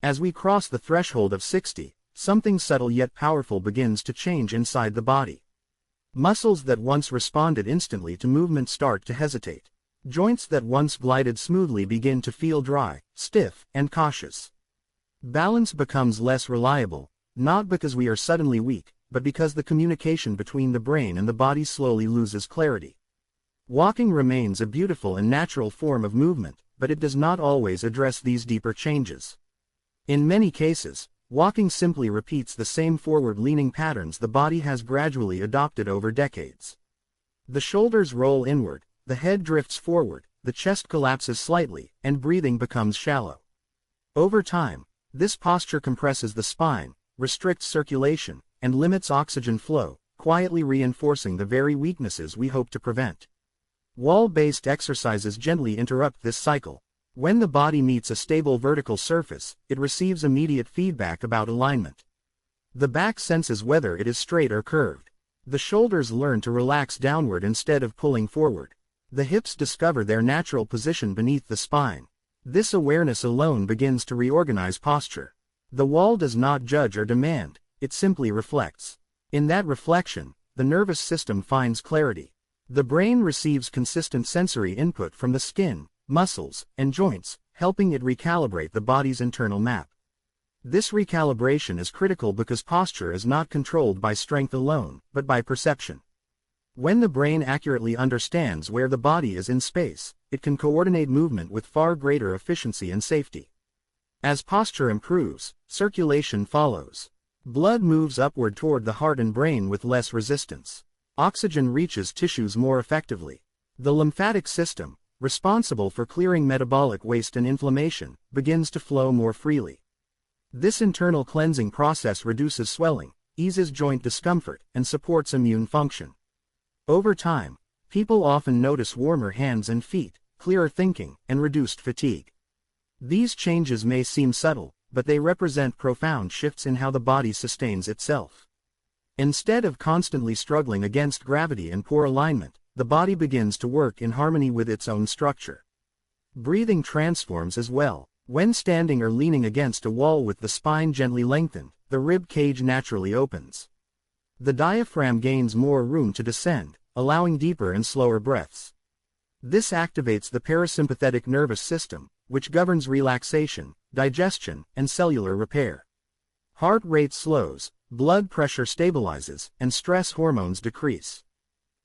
As we cross the threshold of 60, something subtle yet powerful begins to change inside the body. Muscles that once responded instantly to movement start to hesitate. Joints that once glided smoothly begin to feel dry, stiff, and cautious. Balance becomes less reliable, not because we are suddenly weak, but because the communication between the brain and the body slowly loses clarity. Walking remains a beautiful and natural form of movement, but it does not always address these deeper changes. In many cases, walking simply repeats the same forward-leaning patterns the body has gradually adopted over decades. The shoulders roll inward, the head drifts forward, the chest collapses slightly, and breathing becomes shallow. Over time, this posture compresses the spine, restricts circulation, and limits oxygen flow, quietly reinforcing the very weaknesses we hope to prevent. Wall-based exercises gently interrupt this cycle. When the body meets a stable vertical surface, it receives immediate feedback about alignment. The back senses whether it is straight or curved. The shoulders learn to relax downward instead of pulling forward. The hips discover their natural position beneath the spine. This awareness alone begins to reorganize posture. The wall does not judge or demand, it simply reflects. In that reflection, the nervous system finds clarity. The brain receives consistent sensory input from the skin, muscles, and joints, helping it recalibrate the body's internal map. This recalibration is critical because posture is not controlled by strength alone, but by perception. When the brain accurately understands where the body is in space, it can coordinate movement with far greater efficiency and safety. As posture improves, circulation follows. Blood moves upward toward the heart and brain with less resistance. Oxygen reaches tissues more effectively. The lymphatic system, responsible for clearing metabolic waste and inflammation, begins to flow more freely. This internal cleansing process reduces swelling, eases joint discomfort, and supports immune function. Over time, people often notice warmer hands and feet, clearer thinking, and reduced fatigue. These changes may seem subtle, but they represent profound shifts in how the body sustains itself. Instead of constantly struggling against gravity and poor alignment, the body begins to work in harmony with its own structure. Breathing transforms as well. When standing or leaning against a wall with the spine gently lengthened, the rib cage naturally opens. The diaphragm gains more room to descend, allowing deeper and slower breaths. This activates the parasympathetic nervous system, which governs relaxation, digestion, and cellular repair. Heart rate slows, blood pressure stabilizes, and stress hormones decrease.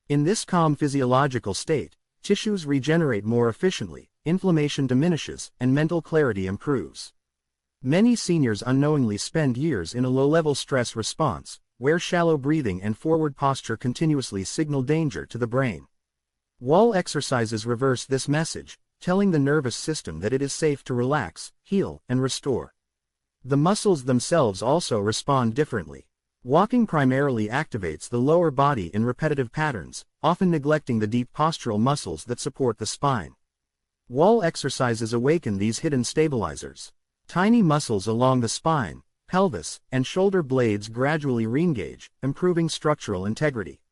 In this calm physiological state, tissues regenerate more efficiently, inflammation diminishes, and mental clarity improves. Many seniors unknowingly spend years in a low-level stress response, where shallow breathing and forward posture continuously signal danger to the brain. Wall exercises reverse this message, telling the nervous system that it is safe to relax, heal, and restore. The muscles themselves also respond differently. Walking primarily activates the lower body in repetitive patterns, often neglecting the deep postural muscles that support the spine. Wall exercises awaken these hidden stabilizers. Tiny muscles along the spine, pelvis, and shoulder blades gradually reengage, improving structural integrity.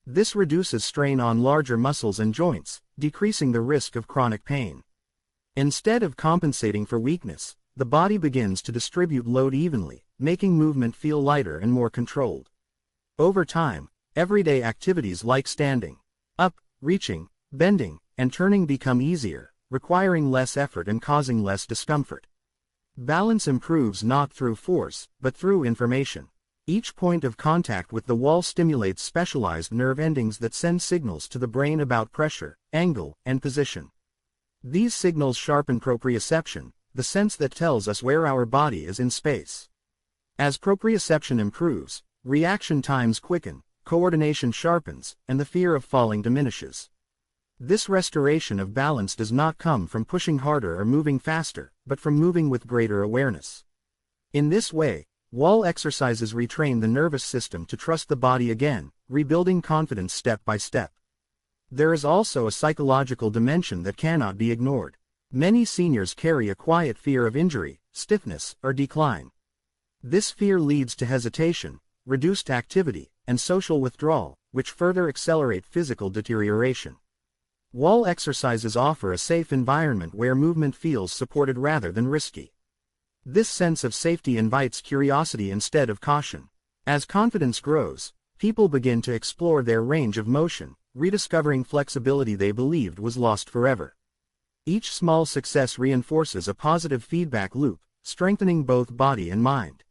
This reduces strain on larger muscles and joints, decreasing the risk of chronic pain. Instead of compensating for weakness, the body begins to distribute load evenly, making movement feel lighter and more controlled. Over time, everyday activities like standing up, reaching, bending, and turning become easier, requiring less effort and causing less discomfort. Balance improves not through force, but through information. Each point of contact with the wall stimulates specialized nerve endings that send signals to the brain about pressure, angle, and position. These signals sharpen proprioception, the sense that tells us where our body is in space. As proprioception improves, reaction times quicken, coordination sharpens, and the fear of falling diminishes. This restoration of balance does not come from pushing harder or moving faster, but from moving with greater awareness. In this way, wall exercises retrain the nervous system to trust the body again, rebuilding confidence step by step. There is also a psychological dimension that cannot be ignored. Many seniors carry a quiet fear of injury, stiffness, or decline. This fear leads to hesitation, reduced activity, and social withdrawal, which further accelerate physical deterioration. Wall exercises offer a safe environment where movement feels supported rather than risky. This sense of safety invites curiosity instead of caution. As confidence grows, people begin to explore their range of motion, rediscovering flexibility they believed was lost forever. Each small success reinforces a positive feedback loop, strengthening both body and mind.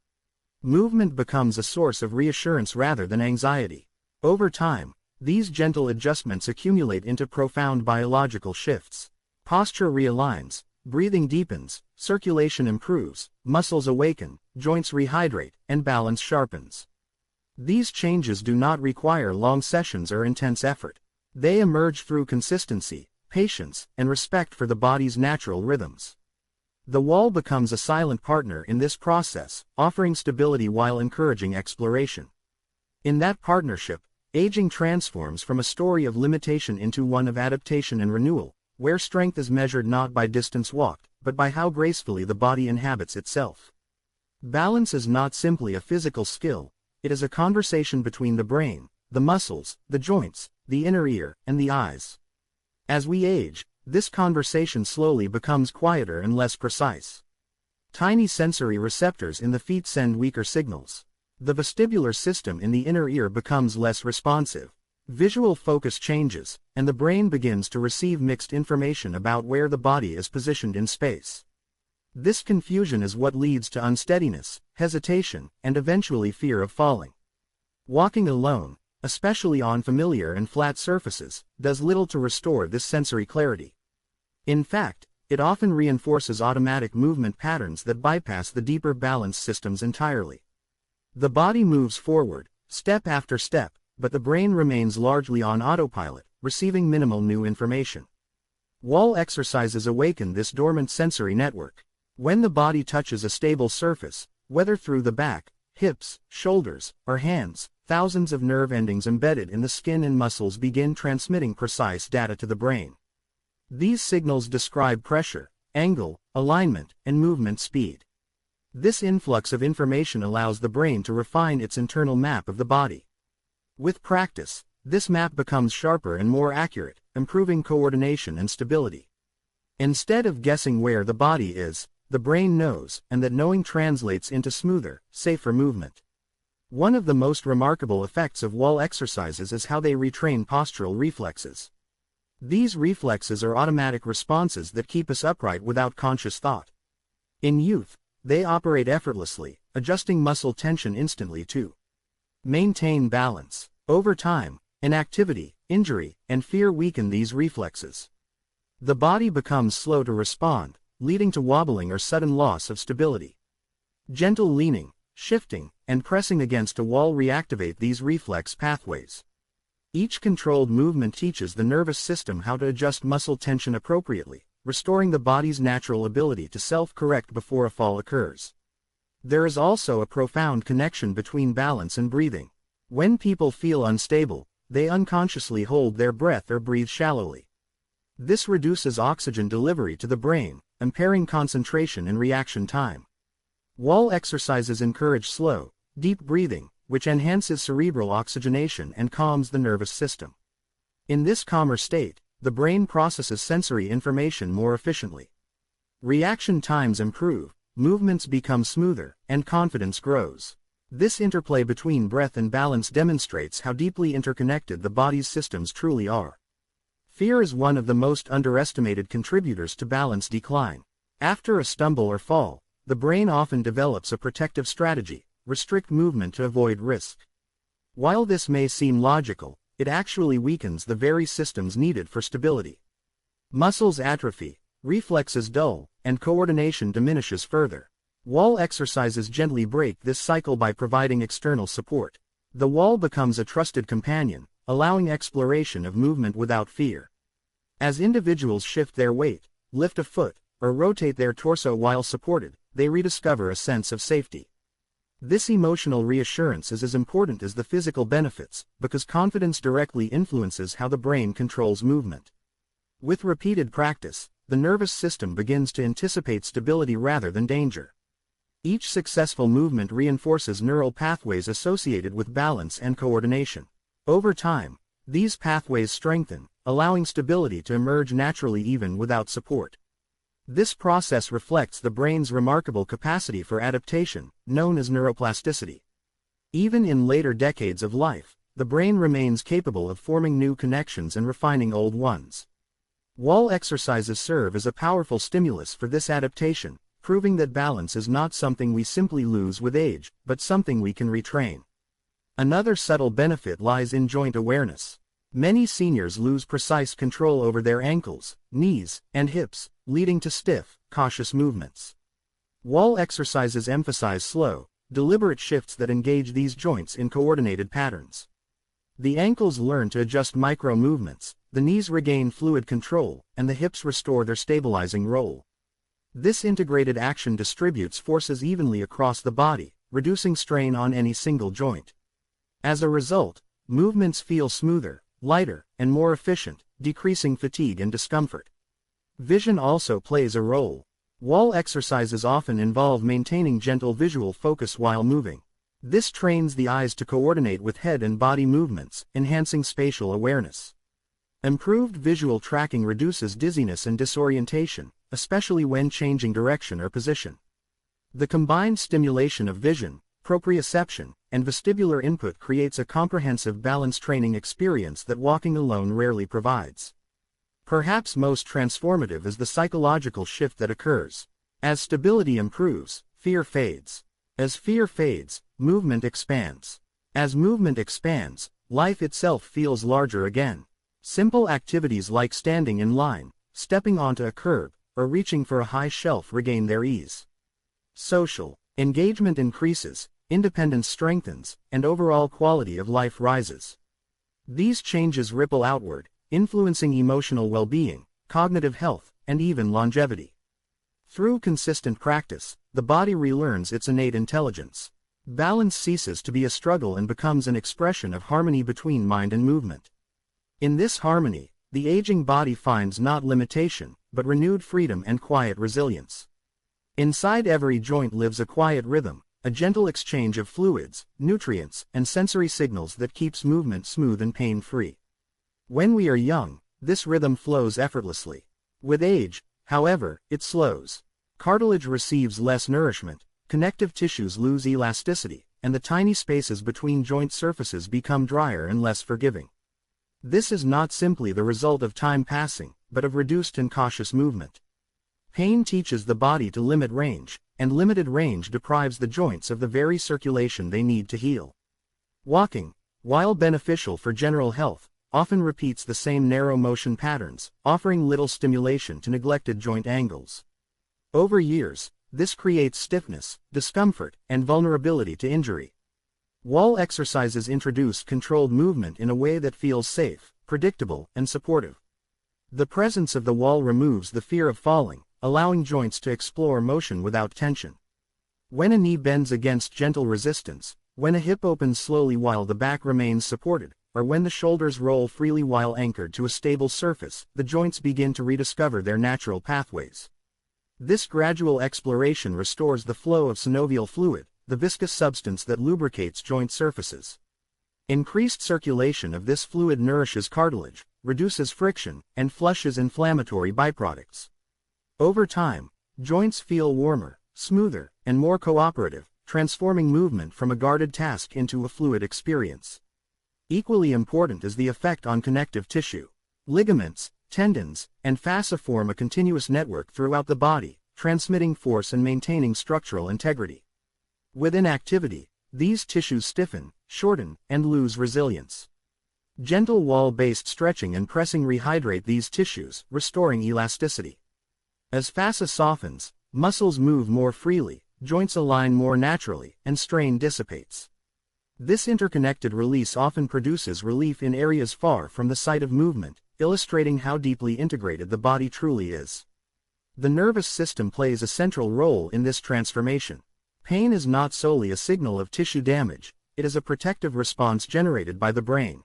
Movement becomes a source of reassurance rather than anxiety. Over time, these gentle adjustments accumulate into profound biological shifts. Posture realigns, breathing deepens, circulation improves, muscles awaken, joints rehydrate, and balance sharpens. These changes do not require long sessions or intense effort. They emerge through consistency, patience, and respect for the body's natural rhythms. The wall becomes a silent partner in this process, offering stability while encouraging exploration. In that partnership, aging transforms from a story of limitation into one of adaptation and renewal, where strength is measured not by distance walked, but by how gracefully the body inhabits itself. Balance is not simply a physical skill, it is a conversation between the brain, the muscles, the joints, the inner ear, and the eyes. As we age, this conversation slowly becomes quieter and less precise. Tiny sensory receptors in the feet send weaker signals. The vestibular system in the inner ear becomes less responsive. Visual focus changes, and the brain begins to receive mixed information about where the body is positioned in space. This confusion is what leads to unsteadiness, hesitation, and eventually fear of falling. Walking alone, especially on familiar and flat surfaces, does little to restore this sensory clarity. In fact, it often reinforces automatic movement patterns that bypass the deeper balance systems entirely. The body moves forward, step after step, but the brain remains largely on autopilot, receiving minimal new information. Wall exercises awaken this dormant sensory network. When the body touches a stable surface, whether through the back, hips, shoulders, or hands, thousands of nerve endings embedded in the skin and muscles begin transmitting precise data to the brain. These signals describe pressure, angle, alignment, and movement speed. This influx of information allows the brain to refine its internal map of the body. With practice, this map becomes sharper and more accurate, improving coordination and stability. Instead of guessing where the body is, the brain knows, and that knowing translates into smoother, safer movement. One of the most remarkable effects of wall exercises is how they retrain postural reflexes. These reflexes are automatic responses that keep us upright without conscious thought. In youth, they operate effortlessly, adjusting muscle tension instantly to maintain balance. Over time, inactivity, injury, and fear weaken these reflexes. The body becomes slow to respond, leading to wobbling or sudden loss of stability. Gentle leaning, shifting, and pressing against a wall reactivate these reflex pathways. Each controlled movement teaches the nervous system how to adjust muscle tension appropriately, restoring the body's natural ability to self-correct before a fall occurs. There is also a profound connection between balance and breathing. When people feel unstable, they unconsciously hold their breath or breathe shallowly. This reduces oxygen delivery to the brain, impairing concentration and reaction time. Wall exercises encourage slow, deep breathing, which enhances cerebral oxygenation and calms the nervous system. In this calmer state, the brain processes sensory information more efficiently. Reaction times improve, movements become smoother, and confidence grows. This interplay between breath and balance demonstrates how deeply interconnected the body's systems truly are. Fear is one of the most underestimated contributors to balance decline. After a stumble or fall, the brain often develops a protective strategy, restrict movement to avoid risk. While this may seem logical, it actually weakens the very systems needed for stability. Muscles atrophy, reflexes dull, and coordination diminishes further. Wall exercises gently break this cycle by providing external support. The wall becomes a trusted companion, allowing exploration of movement without fear. As individuals shift their weight, lift a foot, or rotate their torso while supported, they rediscover a sense of safety. This emotional reassurance is as important as the physical benefits, because confidence directly influences how the brain controls movement. With repeated practice, the nervous system begins to anticipate stability rather than danger. Each successful movement reinforces neural pathways associated with balance and coordination. Over time, these pathways strengthen, allowing stability to emerge naturally even without support. This process reflects the brain's remarkable capacity for adaptation, known as neuroplasticity. Even in later decades of life, the brain remains capable of forming new connections and refining old ones. Wall exercises serve as a powerful stimulus for this adaptation, proving that balance is not something we simply lose with age, but something we can retrain. Another subtle benefit lies in joint awareness. Many seniors lose precise control over their ankles, knees, and hips, leading to stiff, cautious movements. Wall exercises emphasize slow, deliberate shifts that engage these joints in coordinated patterns. The ankles learn to adjust micro-movements, the knees regain fluid control, and the hips restore their stabilizing role. This integrated action distributes forces evenly across the body, reducing strain on any single joint. As a result, movements feel smoother, lighter, and more efficient, decreasing fatigue and discomfort. Vision also plays a role. Wall exercises often involve maintaining gentle visual focus while moving. This trains the eyes to coordinate with head and body movements, enhancing spatial awareness. Improved visual tracking reduces dizziness and disorientation, especially when changing direction or position. The combined stimulation of vision, proprioception, and vestibular input creates a comprehensive balance training experience that walking alone rarely provides. Perhaps most transformative is the psychological shift that occurs. As stability improves, fear fades. As fear fades, movement expands. As movement expands, life itself feels larger again. Simple activities like standing in line, stepping onto a curb, or reaching for a high shelf regain their ease. Social engagement increases, independence strengthens, and overall quality of life rises. These changes ripple outward, influencing emotional well-being, cognitive health, and even longevity. Through consistent practice, the body relearns its innate intelligence. Balance ceases to be a struggle and becomes an expression of harmony between mind and movement. In this harmony, the aging body finds not limitation, but renewed freedom and quiet resilience. Inside every joint lives a quiet rhythm, a gentle exchange of fluids, nutrients, and sensory signals that keeps movement smooth and pain-free. When we are young, this rhythm flows effortlessly. With age, however, it slows. Cartilage receives less nourishment, connective tissues lose elasticity, and the tiny spaces between joint surfaces become drier and less forgiving. This is not simply the result of time passing, but of reduced and cautious movement. Pain teaches the body to limit range, and limited range deprives the joints of the very circulation they need to heal. Walking, while beneficial for general health, often repeats the same narrow motion patterns, offering little stimulation to neglected joint angles. Over years, this creates stiffness, discomfort, and vulnerability to injury. Wall exercises introduce controlled movement in a way that feels safe, predictable, and supportive. The presence of the wall removes the fear of falling, allowing joints to explore motion without tension. When a knee bends against gentle resistance, when a hip opens slowly while the back remains supported, or when the shoulders roll freely while anchored to a stable surface, the joints begin to rediscover their natural pathways. This gradual exploration restores the flow of synovial fluid, the viscous substance that lubricates joint surfaces. Increased circulation of this fluid nourishes cartilage, reduces friction, and flushes inflammatory byproducts. Over time, joints feel warmer, smoother, and more cooperative, transforming movement from a guarded task into a fluid experience. Equally important is the effect on connective tissue. Ligaments, tendons, and fascia form a continuous network throughout the body, transmitting force and maintaining structural integrity. With inactivity, these tissues stiffen, shorten, and lose resilience. Gentle wall-based stretching and pressing rehydrate these tissues, restoring elasticity. As fascia softens, muscles move more freely, joints align more naturally, and strain dissipates. This interconnected release often produces relief in areas far from the site of movement, illustrating how deeply integrated the body truly is. The nervous system plays a central role in this transformation. Pain is not solely a signal of tissue damage, it is a protective response generated by the brain.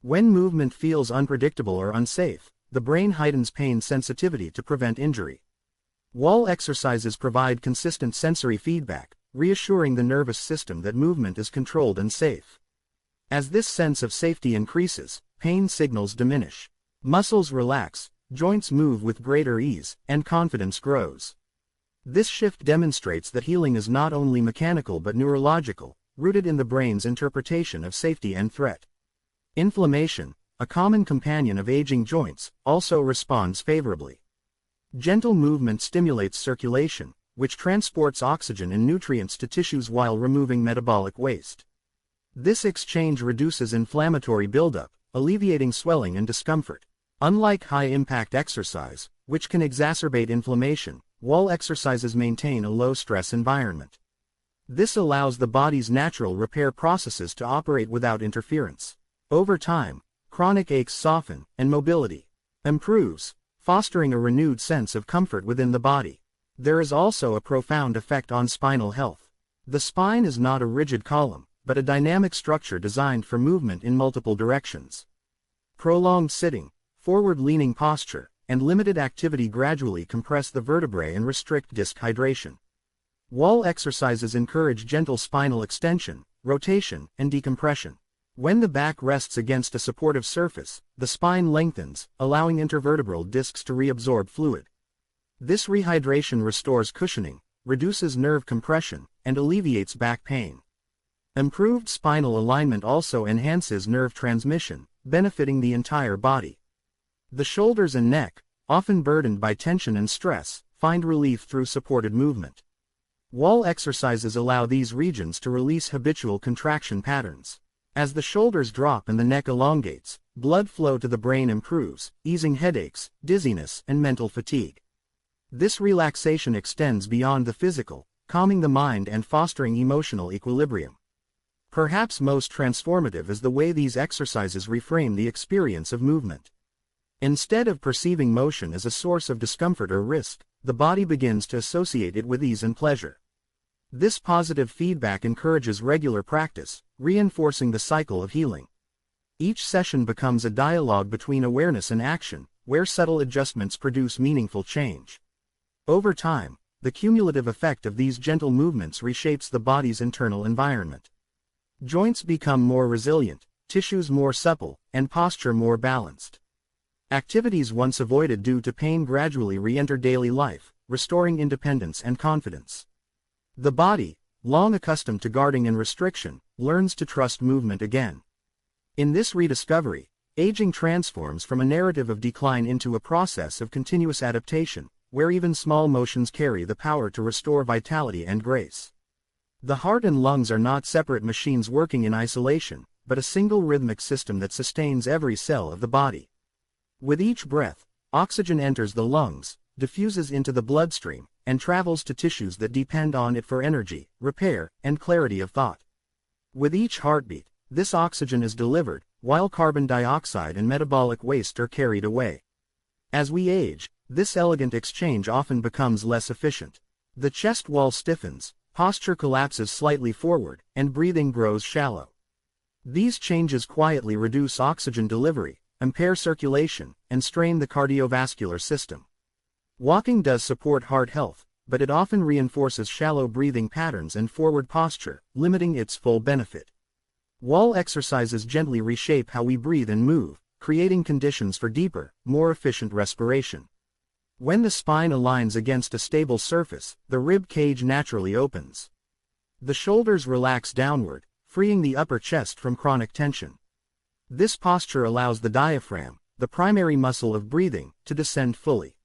When movement feels unpredictable or unsafe, the brain heightens pain sensitivity to prevent injury. Wall exercises provide consistent sensory feedback, reassuring the nervous system that movement is controlled and safe. As this sense of safety increases, pain signals diminish. Muscles relax, joints move with greater ease, and confidence grows. This shift demonstrates that healing is not only mechanical but neurological, rooted in the brain's interpretation of safety and threat. Inflammation, a common companion of aging joints, also responds favorably. Gentle movement stimulates circulation, which transports oxygen and nutrients to tissues while removing metabolic waste. This exchange reduces inflammatory buildup, alleviating swelling and discomfort. Unlike high-impact exercise, which can exacerbate inflammation, wall exercises maintain a low-stress environment. This allows the body's natural repair processes to operate without interference. Over time, chronic aches soften, and mobility improves, fostering a renewed sense of comfort within the body. There is also a profound effect on spinal health. The spine is not a rigid column, but a dynamic structure designed for movement in multiple directions. Prolonged sitting, forward-leaning posture, and limited activity gradually compress the vertebrae and restrict disc hydration. Wall exercises encourage gentle spinal extension, rotation, and decompression. When the back rests against a supportive surface, the spine lengthens, allowing intervertebral discs to reabsorb fluid. This rehydration restores cushioning, reduces nerve compression, and alleviates back pain. Improved spinal alignment also enhances nerve transmission, benefiting the entire body. The shoulders and neck, often burdened by tension and stress, find relief through supported movement. Wall exercises allow these regions to release habitual contraction patterns. As the shoulders drop and the neck elongates, blood flow to the brain improves, easing headaches, dizziness, and mental fatigue. This relaxation extends beyond the physical, calming the mind and fostering emotional equilibrium. Perhaps most transformative is the way these exercises reframe the experience of movement. Instead of perceiving motion as a source of discomfort or risk, the body begins to associate it with ease and pleasure. This positive feedback encourages regular practice, reinforcing the cycle of healing. Each session becomes a dialogue between awareness and action, where subtle adjustments produce meaningful change. Over time, the cumulative effect of these gentle movements reshapes the body's internal environment. Joints become more resilient, tissues more supple, and posture more balanced. Activities once avoided due to pain gradually re-enter daily life, restoring independence and confidence. The body, long accustomed to guarding and restriction, learns to trust movement again. In this rediscovery, aging transforms from a narrative of decline into a process of continuous adaptation, where even small motions carry the power to restore vitality and grace. The heart and lungs are not separate machines working in isolation, but a single rhythmic system that sustains every cell of the body. With each breath, oxygen enters the lungs, diffuses into the bloodstream, and travels to tissues that depend on it for energy, repair, and clarity of thought. With each heartbeat, this oxygen is delivered, while carbon dioxide and metabolic waste are carried away. As we age, this elegant exchange often becomes less efficient. The chest wall stiffens, posture collapses slightly forward, and breathing grows shallow. These changes quietly reduce oxygen delivery, impair circulation, and strain the cardiovascular system. Walking does support heart health, but it often reinforces shallow breathing patterns and forward posture, limiting its full benefit. Wall exercises gently reshape how we breathe and move, creating conditions for deeper, more efficient respiration. When the spine aligns against a stable surface, the rib cage naturally opens. The shoulders relax downward, freeing the upper chest from chronic tension. This posture allows the diaphragm, the primary muscle of breathing, to descend fully.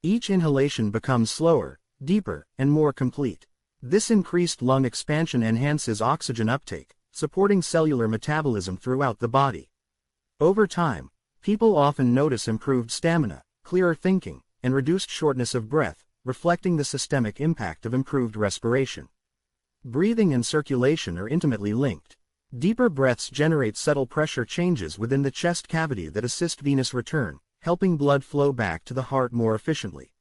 Each inhalation becomes slower, deeper, and more complete. This increased lung expansion enhances oxygen uptake, supporting cellular metabolism throughout the body. Over time, people often notice improved stamina, clearer thinking, and reduced shortness of breath, reflecting the systemic impact of improved respiration. Breathing and circulation are intimately linked. Deeper breaths generate subtle pressure changes within the chest cavity that assist venous return, helping blood flow back to the heart more efficiently.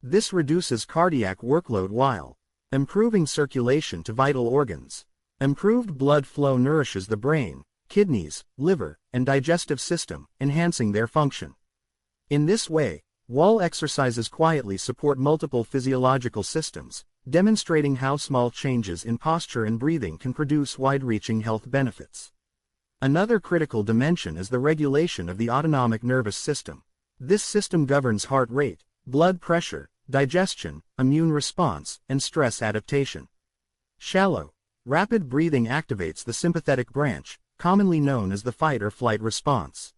This reduces cardiac workload while improving circulation to vital organs. Improved blood flow nourishes the brain, kidneys, liver, and digestive system, enhancing their function. In this way, wall exercises quietly support multiple physiological systems, demonstrating how small changes in posture and breathing can produce wide-reaching health benefits. Another critical dimension is the regulation of the autonomic nervous system. This system governs heart rate, blood pressure, digestion, immune response, and stress adaptation. Shallow, rapid breathing activates the sympathetic branch, commonly known as the fight or flight response.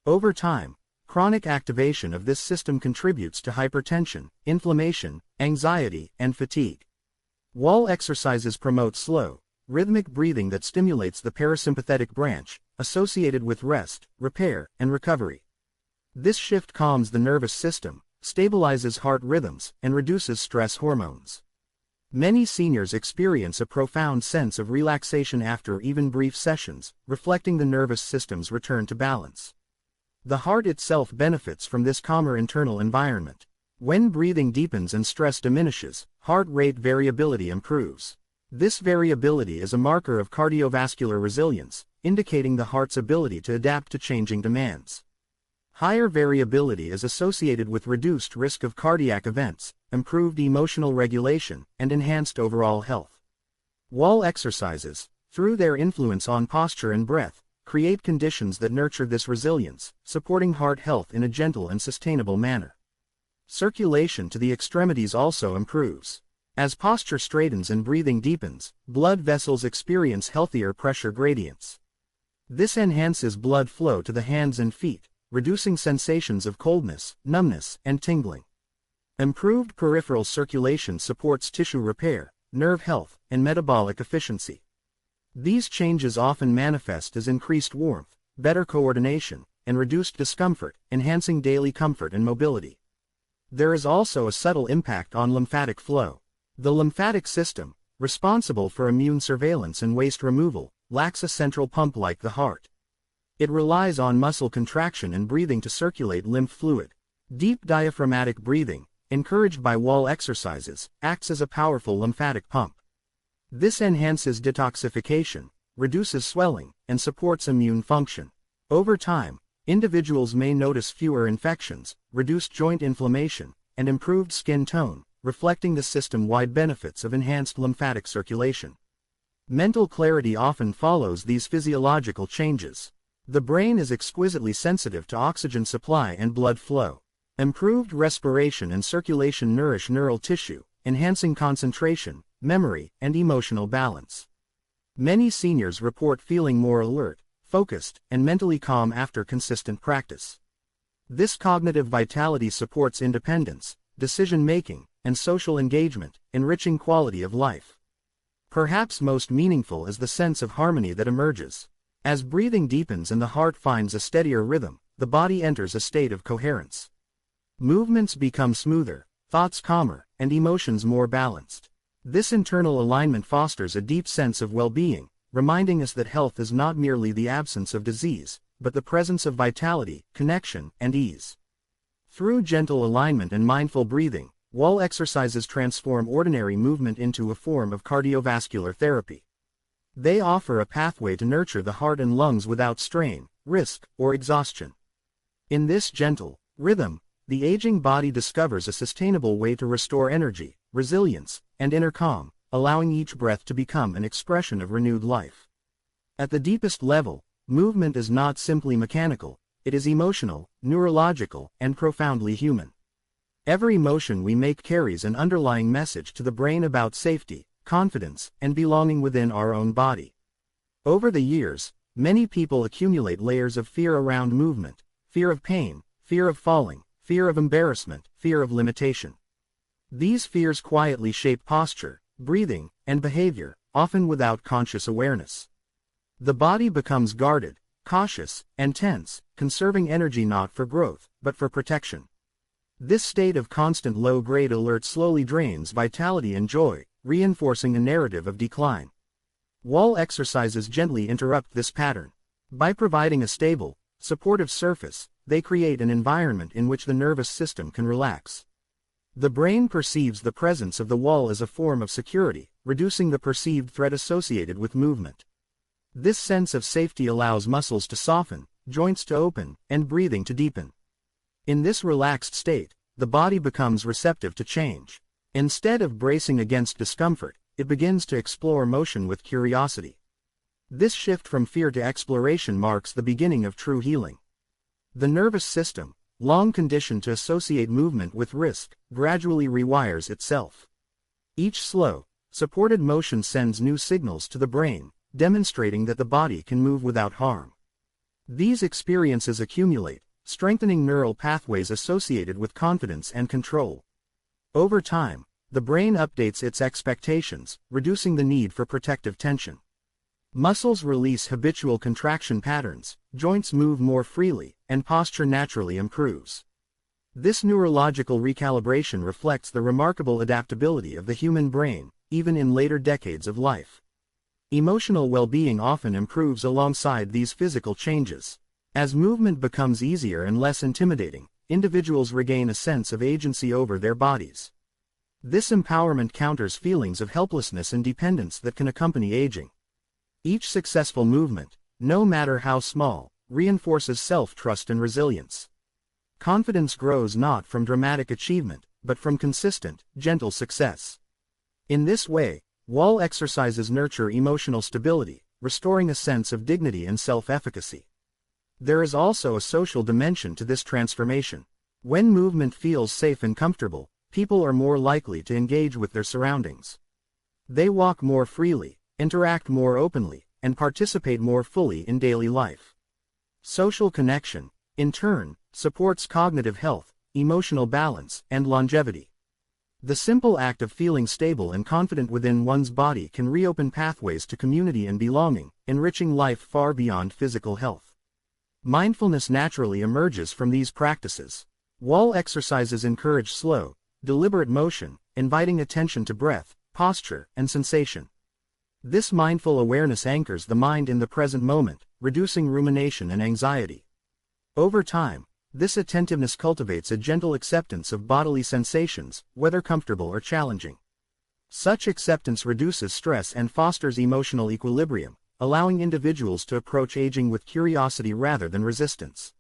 Over time, chronic activation of this system contributes to hypertension, inflammation, anxiety, and fatigue. Wall exercises promote slow, rhythmic breathing that stimulates the parasympathetic branch, associated with rest, repair, and recovery. This shift calms the nervous system, stabilizes heart rhythms, and reduces stress hormones. Many seniors experience a profound sense of relaxation after even brief sessions, reflecting the nervous system's return to balance. The heart itself benefits from this calmer internal environment. When breathing deepens and stress diminishes, heart rate variability improves. This variability is a marker of cardiovascular resilience, indicating the heart's ability to adapt to changing demands. Higher variability is associated with reduced risk of cardiac events, improved emotional regulation, and enhanced overall health. Wall exercises, through their influence on posture and breath, create conditions that nurture this resilience, supporting heart health in a gentle and sustainable manner. Circulation to the extremities also improves. As posture straightens and breathing deepens, blood vessels experience healthier pressure gradients. This enhances blood flow to the hands and feet, reducing sensations of coldness, numbness, and tingling. Improved peripheral circulation supports tissue repair, nerve health, and metabolic efficiency. These changes often manifest as increased warmth, better coordination, and reduced discomfort, enhancing daily comfort and mobility. There is also a subtle impact on lymphatic flow. The lymphatic system, responsible for immune surveillance and waste removal, lacks a central pump like the heart. It relies on muscle contraction and breathing to circulate lymph fluid. Deep diaphragmatic breathing, encouraged by wall exercises, acts as a powerful lymphatic pump. This enhances detoxification, reduces swelling, and supports immune function. Over time, individuals may notice fewer infections, reduced joint inflammation, and improved skin tone, reflecting the system-wide benefits of enhanced lymphatic circulation. Mental clarity often follows these physiological changes. The brain is exquisitely sensitive to oxygen supply and blood flow. Improved respiration and circulation nourish neural tissue, enhancing concentration, memory, and emotional balance. Many seniors report feeling more alert, focused, and mentally calm after consistent practice. This cognitive vitality supports independence, decision-making, and social engagement, enriching quality of life. Perhaps most meaningful is the sense of harmony that emerges. As breathing deepens and the heart finds a steadier rhythm, the body enters a state of coherence. Movements become smoother, thoughts calmer, and emotions more balanced. This internal alignment fosters a deep sense of well-being, reminding us that health is not merely the absence of disease, but the presence of vitality, connection, and ease. Through gentle alignment and mindful breathing, wall exercises transform ordinary movement into a form of cardiovascular therapy. They offer a pathway to nurture the heart and lungs without strain, risk, or exhaustion. In this gentle rhythm, the aging body discovers a sustainable way to restore energy, resilience, and inner calm, allowing each breath to become an expression of renewed life. At the deepest level, movement is not simply mechanical, it is emotional, neurological, and profoundly human. Every motion we make carries an underlying message to the brain about safety, confidence, and belonging within our own body. Over the years, many people accumulate layers of fear around movement: fear of pain, fear of falling, fear of embarrassment, fear of limitation. These fears quietly shape posture, breathing, and behavior, often without conscious awareness. The body becomes guarded, cautious, and tense, conserving energy not for growth, but for protection. This state of constant low-grade alert slowly drains vitality and joy, reinforcing a narrative of decline. Wall exercises gently interrupt this pattern. By providing a stable, supportive surface, they create an environment in which the nervous system can relax. The brain perceives the presence of the wall as a form of security, reducing the perceived threat associated with movement. This sense of safety allows muscles to soften, joints to open, and breathing to deepen. In this relaxed state, the body becomes receptive to change. Instead of bracing against discomfort, it begins to explore motion with curiosity. This shift from fear to exploration marks the beginning of true healing. The nervous system, long conditioned to associate movement with risk, gradually rewires itself. Each slow, supported motion sends new signals to the brain, demonstrating that the body can move without harm. These experiences accumulate, strengthening neural pathways associated with confidence and control. Over time, the brain updates its expectations, reducing the need for protective tension. Muscles release habitual contraction patterns, joints move more freely, and posture naturally improves. This neurological recalibration reflects the remarkable adaptability of the human brain, even in later decades of life. Emotional well-being often improves alongside these physical changes. As movement becomes easier and less intimidating, individuals regain a sense of agency over their bodies. This empowerment counters feelings of helplessness and dependence that can accompany aging. Each successful movement, no matter how small, reinforces self-trust and resilience. Confidence grows not from dramatic achievement, but from consistent, gentle success. In this way, wall exercises nurture emotional stability, restoring a sense of dignity and self-efficacy. There is also a social dimension to this transformation. When movement feels safe and comfortable, people are more likely to engage with their surroundings. They walk more freely, interact more openly, and participate more fully in daily life. Social connection, in turn, supports cognitive health, emotional balance, and longevity. The simple act of feeling stable and confident within one's body can reopen pathways to community and belonging, enriching life far beyond physical health. Mindfulness naturally emerges from these practices. Wall exercises encourage slow, deliberate motion, inviting attention to breath, posture, and sensation. This mindful awareness anchors the mind in the present moment, reducing rumination and anxiety. Over time, this attentiveness cultivates a gentle acceptance of bodily sensations, whether comfortable or challenging. Such acceptance reduces stress and fosters emotional equilibrium, allowing individuals to approach aging with curiosity rather than resistance.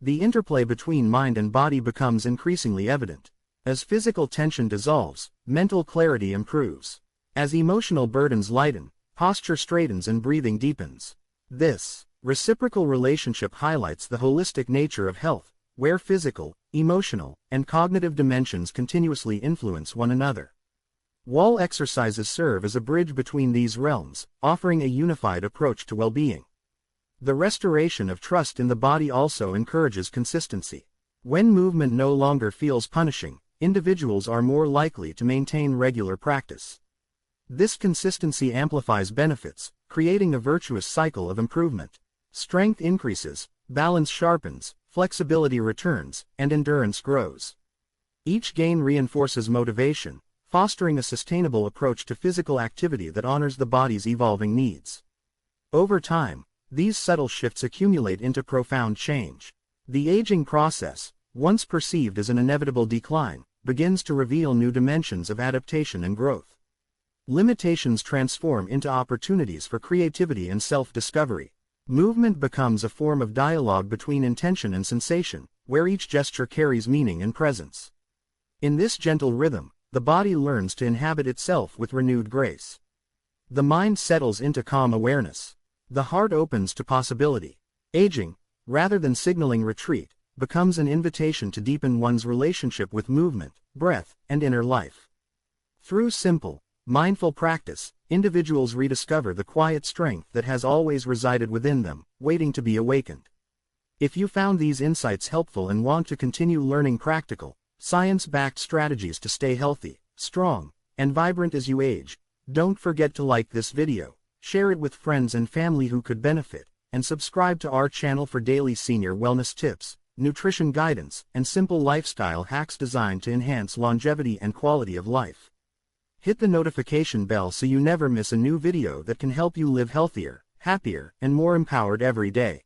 The interplay between mind and body becomes increasingly evident. As physical tension dissolves, mental clarity improves. As emotional burdens lighten, posture straightens and breathing deepens. This reciprocal relationship highlights the holistic nature of health, where physical, emotional, and cognitive dimensions continuously influence one another. Wall exercises serve as a bridge between these realms, offering a unified approach to well-being. The restoration of trust in the body also encourages consistency. When movement no longer feels punishing, individuals are more likely to maintain regular practice. This consistency amplifies benefits, creating a virtuous cycle of improvement. Strength increases, balance sharpens, flexibility returns, and endurance grows. Each gain reinforces motivation, fostering a sustainable approach to physical activity that honors the body's evolving needs. Over time, these subtle shifts accumulate into profound change. The aging process, once perceived as an inevitable decline, begins to reveal new dimensions of adaptation and growth. Limitations transform into opportunities for creativity and self-discovery. Movement becomes a form of dialogue between intention and sensation, where each gesture carries meaning and presence. In this gentle rhythm, the body learns to inhabit itself with renewed grace. The mind settles into calm awareness. The heart opens to possibility. Aging, rather than signaling retreat, becomes an invitation to deepen one's relationship with movement, breath, and inner life. Through simple, mindful practice, individuals rediscover the quiet strength that has always resided within them, waiting to be awakened. If you found these insights helpful and want to continue learning practical, science-backed strategies to stay healthy, strong, and vibrant as you age, don't forget to like this video, share it with friends and family who could benefit, and subscribe to our channel for daily senior wellness tips, nutrition guidance, and simple lifestyle hacks designed to enhance longevity and quality of life. Hit the notification bell so you never miss a new video that can help you live healthier, happier, and more empowered every day.